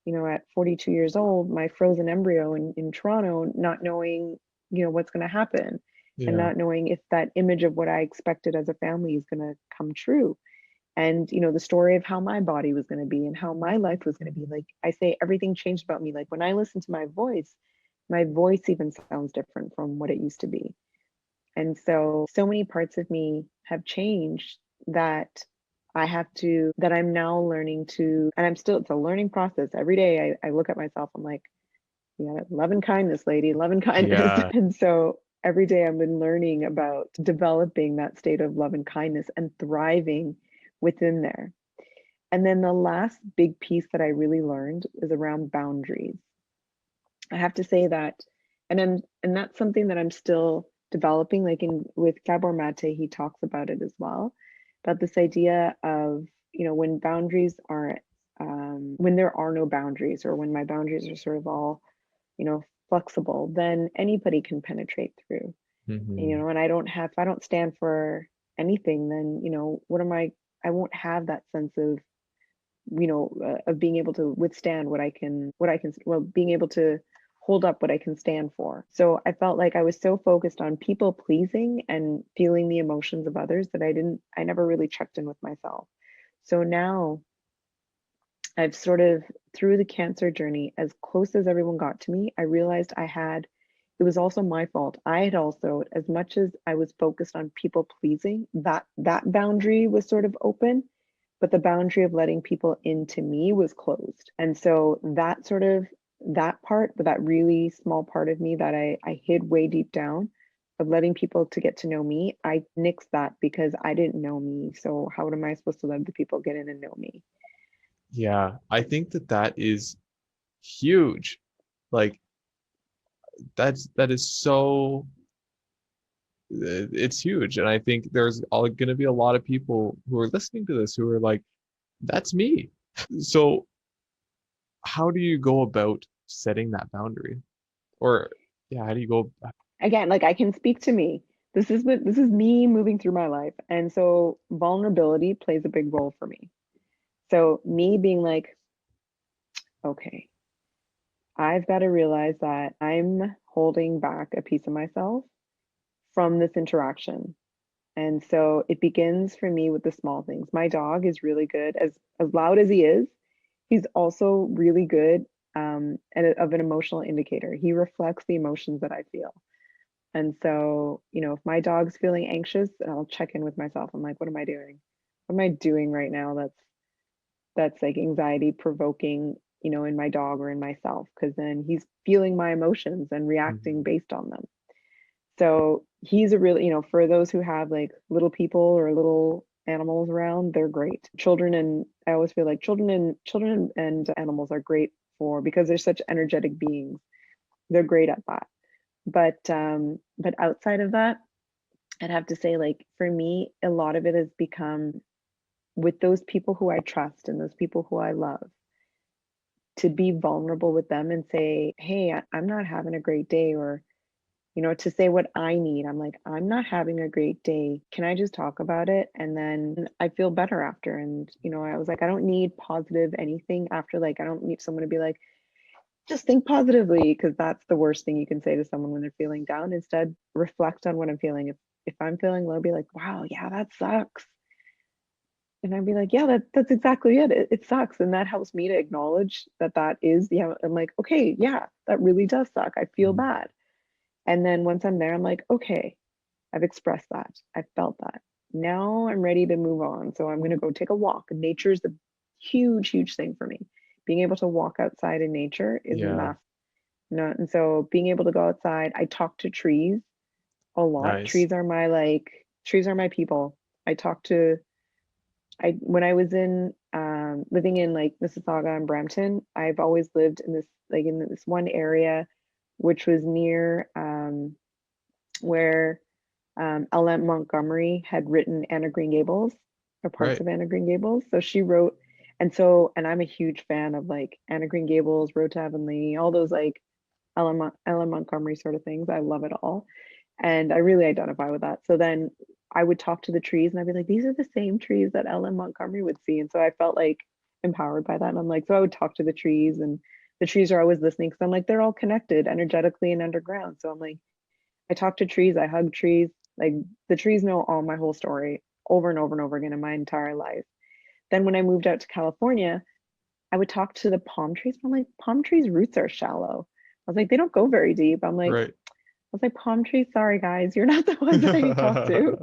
at 42 years old, my frozen embryo in Toronto, not knowing, what's going to happen, and Yeah. not knowing if that image of what I expected as a family is going to come true. And, the story of how my body was going to be and how my life was going to be. Like I say, everything changed about me. Like when I listen to my voice even sounds different from what it used to be. And so many parts of me have changed that that I'm now learning to, and I'm still, it's a learning process. Every day I look at myself, I'm like, yeah, love and kindness, lady, love and kindness. Yeah. And so every day I've been learning about developing that state of love and kindness and thriving within there. And then the last big piece that I really learned is around boundaries. I have to say that, and that's something that I'm still developing. Like with Gabor Mate, he talks about it as well, about this idea of, when boundaries are, when there are no boundaries, or when my boundaries are sort of all, flexible, then anybody can penetrate through. Hmm. And if I don't stand for anything, then, what am I won't have that sense of, of being able to withstand well, being able to hold up what I can stand for. So I felt like I was so focused on people pleasing and feeling the emotions of others that I never really checked in with myself. So now I've sort of, through the cancer journey, as close as everyone got to me, I realized it was also my fault. I had also, as much as I was focused on people pleasing, that boundary was sort of open, but the boundary of letting people into me was closed. And so that part, but that really small part of me that I hid way deep down, of letting people to get to know me, I nixed that because I didn't know me. So how am I supposed to let the people get in and know me? Yeah. I think that that is huge. Like that is so it's huge. And I think there's all going to be a lot of people who are listening to this who are like, that's me. So how do you go about setting that boundary? Or yeah, how do you go? Again, like I can speak to me. This is me moving through my life. And so vulnerability plays a big role for me. So me being like, okay, I've got to realize that I'm holding back a piece of myself from this interaction. And so it begins for me with the small things. My dog is really good, as loud as he is, he's also really good of an emotional indicator. He reflects the emotions that I feel. And so, if my dog's feeling anxious, I'll check in with myself. I'm like, what am I doing? What am I doing right now that's like anxiety provoking, in my dog or in myself? Because then he's feeling my emotions and reacting Mhm. based on them. So he's a really, for those who have like little people or little animals around, they're great. Children, and I always feel like children and animals are great because they're such energetic beings. They're great at that. But outside of that, I'd have to say, like, for me, a lot of it has become with those people who I trust and those people who I love, to be vulnerable with them and say, hey, I'm not having a great day, or to say what I need. I'm like, I'm not having a great day. Can I just talk about it? And then I feel better after. And, I was like, I don't need positive anything after. Like, I don't need someone to be like, just think positively, because that's the worst thing you can say to someone when they're feeling down. Instead, reflect on what I'm feeling. If I'm feeling low, be like, wow, yeah, that sucks. And I'd be like, yeah, that's exactly it. It sucks. And that helps me to acknowledge that is, yeah. I'm like, okay, yeah, that really does suck. I feel Mhm. bad. And then once I'm there, I'm like, okay, I've expressed that. I've felt that. Now I'm ready to move on. So I'm going to go take a walk. Nature's a huge, huge thing for me. Being able to walk outside in nature is Yeah, massive. And so being able to go outside, I talk to trees a lot. nice. Trees are my people. I talk to, when I was in, living in like Mississauga and Brampton, I've always lived in this one area, which was near, where L.M. Montgomery had written Anne of Green Gables, or parts Right. of Anne of Green Gables. So she wrote, and I'm a huge fan of like Anne of Green Gables, Road to Avonlea, all those like L.M. Montgomery sort of things. I love it all. And I really identify with that. So then I would talk to the trees and I'd be like, these are the same trees that L.M. Montgomery would see. And so I felt like empowered by that. And I'm like, so I would talk to the trees, and the trees are always listening, because I'm like, they're all connected energetically and underground. So I'm like, I talk to trees, I hug trees. Like, the trees know all my whole story over and over and over again in my entire life. Then when I moved out to California, I would talk to the palm trees, but I'm like, palm trees' roots are shallow. I was like, they don't go very deep. Right. I was like, palm trees, sorry guys, you're not the ones that I need to talk to.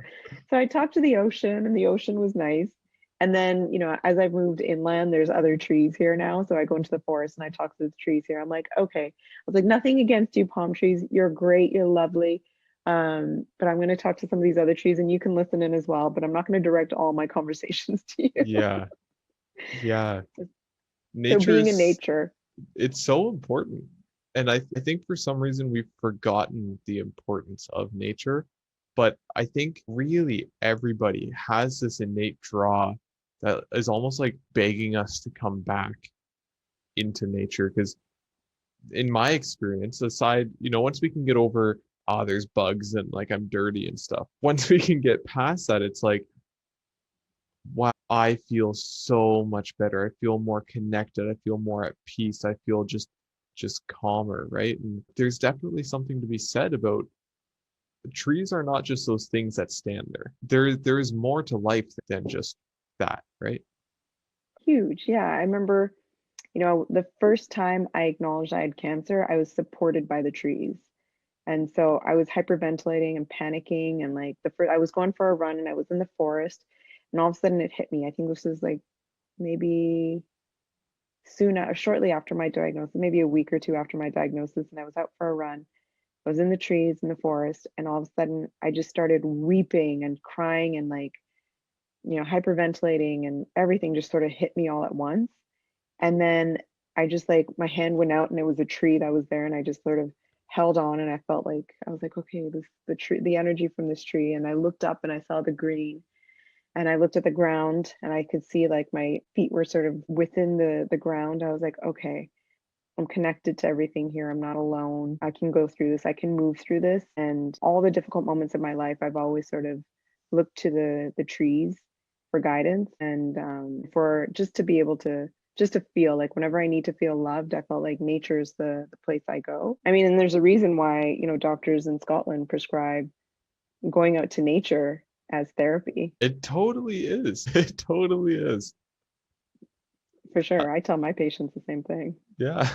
So I talked to the ocean, and the ocean was nice. And then, as I've moved inland, there's other trees here now. So I go into the forest and I talk to the trees here. I'm like, okay. I was like, nothing against you, palm trees. You're great. You're lovely. But I'm going to talk to some of these other trees, and you can listen in as well. But I'm not going to direct all my conversations to you. Yeah, yeah. So being in Nature's nature, it's so important. And I think for some reason we've forgotten the importance of nature. But I think really everybody has this innate draw that is almost like begging us to come back into nature. Because in my experience, aside, once we can get over, there's bugs and like I'm dirty and stuff, once we can get past that, it's like, wow, I feel so much better. I feel more connected. I feel more at peace. I feel just calmer, right? And there's definitely something to be said about trees are not just those things that stand there. There is more to life than just that, right? huge. Yeah. I remember, the first time I acknowledged I had cancer, I was supported by the trees. And so I was hyperventilating and panicking, and like I was going for a run and I was in the forest, and all of a sudden it hit me. I think this was like maybe shortly after my diagnosis, maybe a week or two after my diagnosis, and I was out for a run. I was in the trees in the forest, and all of a sudden I just started weeping and crying and like, hyperventilating, and everything just sort of hit me all at once. And then I just like, my hand went out and it was a tree that was there, and I just sort of held on, and I felt like, I was like, okay, the tree, the energy from this tree. And I looked up and I saw the green, and I looked at the ground and I could see like my feet were sort of within the ground. I was like, okay, I'm connected to everything here. I'm not alone. I can go through this. I can move through this. And all the difficult moments of my life, I've always sort of looked to the trees for guidance, and for just to be able to just to feel like, whenever I need to feel loved, I felt like nature is the place I go. I mean, and there's a reason why, doctors in Scotland prescribe going out to nature as therapy. It totally is. It totally is. For sure. I tell my patients the same thing. Yeah.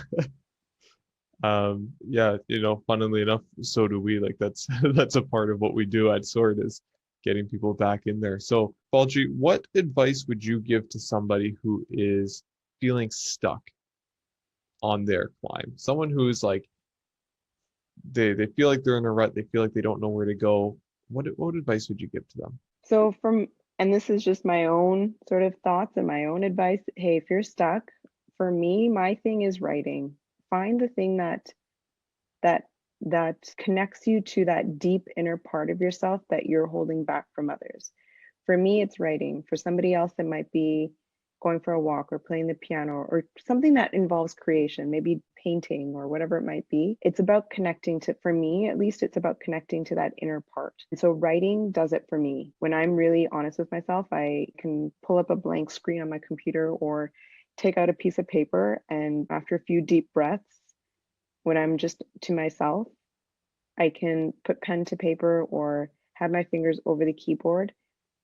Yeah, funnily enough, so do we. Like that's that's a part of what we do at Sword is getting people back in there. So, Baljit, what advice would you give to somebody who is feeling stuck on their climb? Someone who's like they feel like they're in a rut, they feel like they don't know where to go. What advice would you give to them? So and this is just my own sort of thoughts and my own advice. Hey, if you're stuck, for me, my thing is writing. Find the thing that connects you to that deep inner part of yourself that you're holding back from others. For me, it's writing. For somebody else, it might be going for a walk or playing the piano or something that involves creation, maybe painting or whatever it might be. It's about connecting to, for me at least, it's about connecting to that inner part. And so writing does it for me. When I'm really honest with myself, I can pull up a blank screen on my computer or take out a piece of paper, and after a few deep breaths, when I'm just to myself, I can put pen to paper or have my fingers over the keyboard,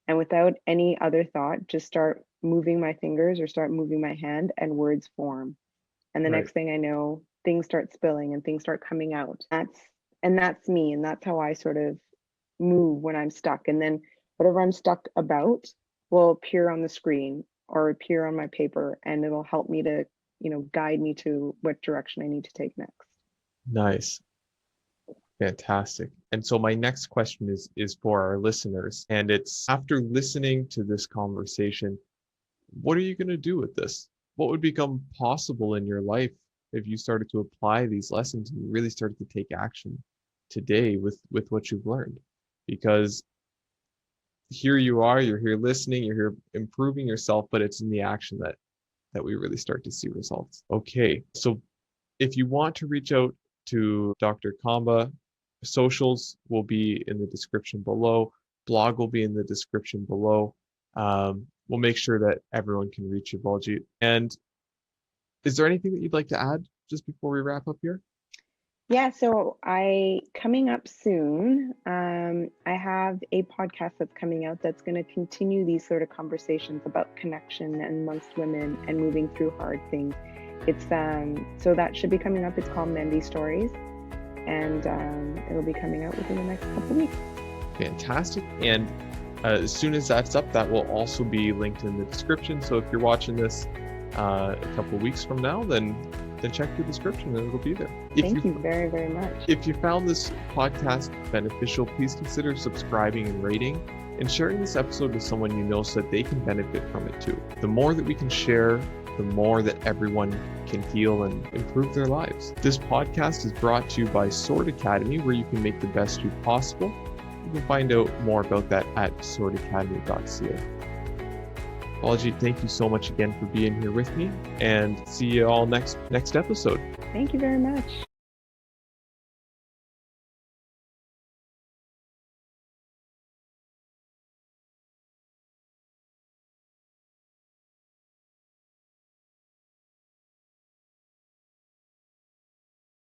and without any other thought, just start moving my fingers or start moving my hand, and words form. And the Right. next thing I know, things start spilling and things start coming out. That's me, and that's how I sort of move when I'm stuck. And then whatever I'm stuck about will appear on the screen or appear on my paper, and it'll help me to, guide me to what direction I need to take next. Nice. Fantastic. And so my next question is for our listeners, and it's after listening to this conversation, what are you going to do with this? What would become possible in your life if you started to apply these lessons and you really started to take action today with what you've learned? Because here you are, you're here listening, you're here improving yourself, but it's in the action that we really start to see results. Okay, so if you want to reach out to Dr. Khamba, socials will be in the description below. Blog will be in the description below. We'll make sure that everyone can reach you, Baljit. And is there anything that you'd like to add just before we wrap up here? Yeah, so coming up soon, I have a podcast that's coming out that's going to continue these sort of conversations about connection amongst women and moving through hard things. It's so that should be coming up. It's called Mendy Stories, and it'll be coming out within the next couple weeks. Fantastic. And as soon as that's up, that will also be linked in the description. So if you're watching this a couple weeks from now, then check the description and it'll be there. Thank you very, very much. If you found this podcast beneficial, please consider subscribing and rating and sharing this episode with someone you know so that they can benefit from it too. The more that we can share, the more that everyone can heal and improve their lives. This podcast is brought to you by Sword Academy, where you can make the best you possible. You can find out more about that at swordacademy.ca. Baljit, thank you so much again for being here with me, and see you all next episode. Thank you very much.